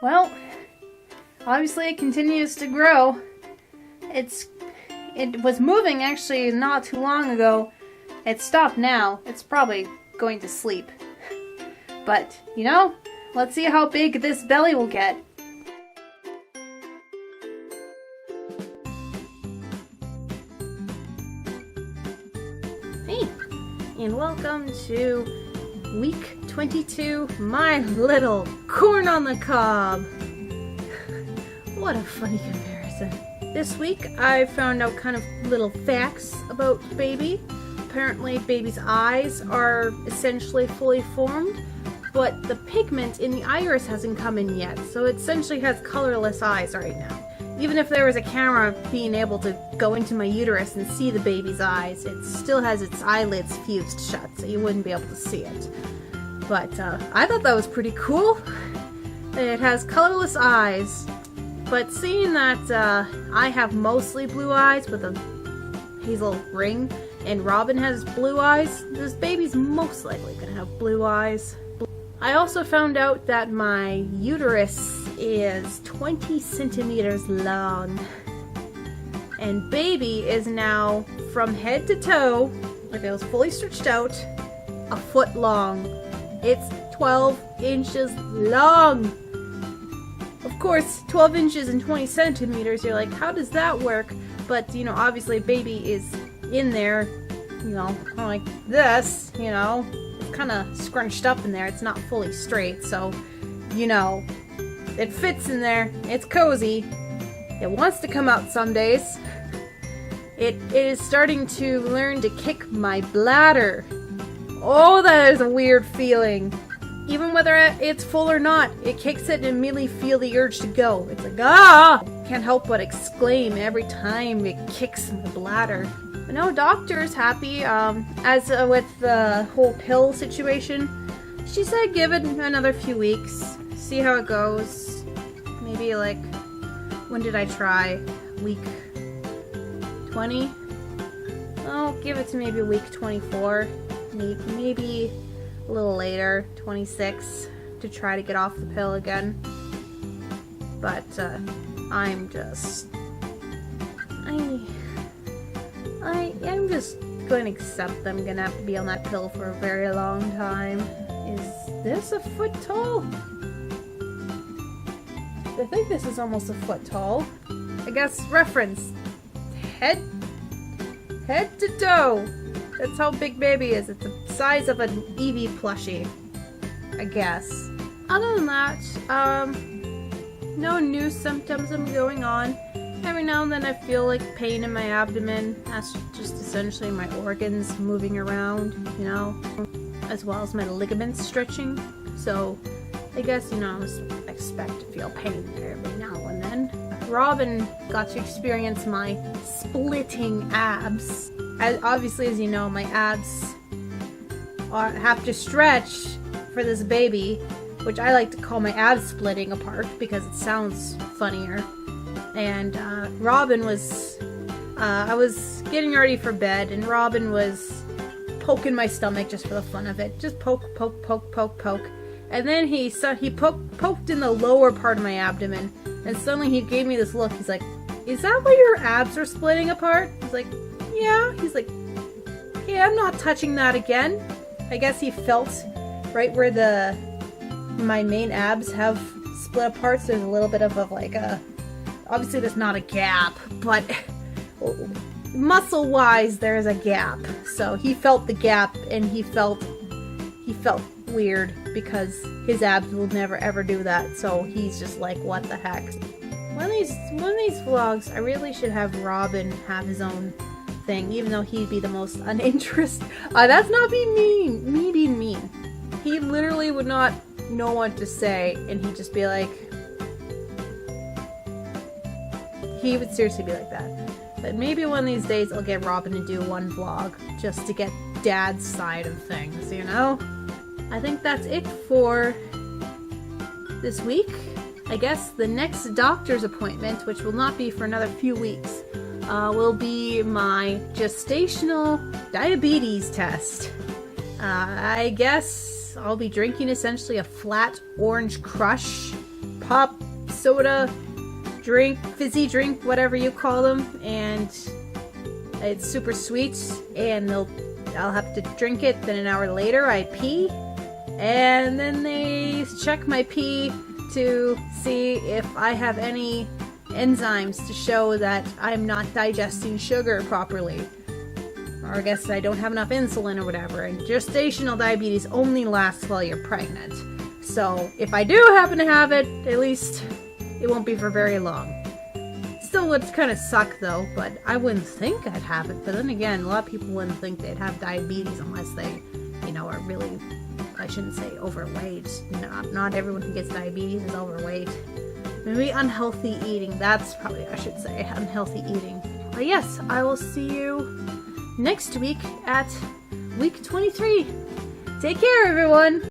Well, obviously it continues to grow. It was moving actually not too long ago. It stopped now. It's probably going to sleep. But, let's see how big this belly will get. Hey, and welcome to week 22, my little corn on the cob. What a funny comparison. This week I found out kind of little facts about baby. Apparently baby's eyes are essentially fully formed, but the pigment in the iris hasn't come in yet, so it essentially has colorless eyes right now. Even if there was a camera being able to go into my uterus and see the baby's eyes, it still has its eyelids fused shut, so you wouldn't be able to see it. But I thought that was pretty cool. It has colorless eyes, but seeing that I have mostly blue eyes with a hazel ring, and Robin has blue eyes, this baby's most likely gonna have blue eyes. I also found out that my uterus is 20 centimeters long, and baby is now, from head to toe, if it was fully stretched out, a foot long. It's 12 inches long. Of course, 12 inches and 20 centimeters, you're like, how does that work? But, obviously baby is in there, like this, it's kind of scrunched up in there. It's not fully straight, so, it fits in there. It's cozy. It wants to come out some days. It is starting to learn to kick my bladder. Oh, that is a weird feeling. Even whether it's full or not, it kicks it and immediately feel the urge to go. It's like, ah! Can't help but exclaim every time it kicks my bladder. But no, doctor's happy. As with the whole pill situation, she said give it another few weeks, see how it goes. Maybe when did I try? Week 20? I'll give it to maybe week 24. Maybe a little later, 26, to try to get off the pill again. But I'm just going to accept that I'm going to have to be on that pill for a very long time. Is this a foot tall? I think this is almost a foot tall. I guess reference head to toe. That's how big baby is. It's the size of an Eevee plushie, I guess. Other than that, no new symptoms are going on. Every now and then I feel like pain in my abdomen. That's just essentially my organs moving around, as well as my ligaments stretching. So I guess, I expect to feel pain there every now and then. Robin got to experience my splitting abs. Obviously, as you know, my abs have to stretch for this baby, which I like to call my abs splitting apart because it sounds funnier. And Robin was, I was getting ready for bed, and Robin was poking my stomach just for the fun of it. Just poke. And then he poked in the lower part of my abdomen, and suddenly he gave me this look. He's like, is that where your abs are splitting apart? I was like, yeah. He's like, okay, I'm not touching that again. I guess he felt right where my main abs have split apart, so there's a little bit of obviously there's not a gap, but muscle-wise there's a gap. So he felt the gap, and he felt weird because his abs will never ever do that. So he's just like, what the heck? One of these vlogs, I really should have Robin have his own thing, even though he'd be the most uninterested. That's not being mean. Me being mean. He literally would not know what to say, and he'd just be like, he would seriously be like that. But maybe one of these days I'll get Robin to do one vlog just to get Dad's side of things, I think that's it for this week. I guess the next doctor's appointment, which will not be for another few weeks, will be my gestational diabetes test. I guess I'll be drinking essentially a flat orange crush, pop, soda, drink, fizzy drink, whatever you call them, and it's super sweet, and I'll have to drink it, then an hour later I pee, and then they check my pee to see if I have any enzymes to show that I'm not digesting sugar properly. Or I guess I don't have enough insulin or whatever. And gestational diabetes only lasts while you're pregnant. So if I do happen to have it, at least it won't be for very long. Still would kind of suck though, but I wouldn't think I'd have it. But then again, a lot of people wouldn't think they'd have diabetes unless they, are really, I shouldn't say overweight. Not everyone who gets diabetes is overweight. Maybe unhealthy eating. That's probably, I should say, unhealthy eating. But yes, I will see you next week at week 23. Take care, everyone!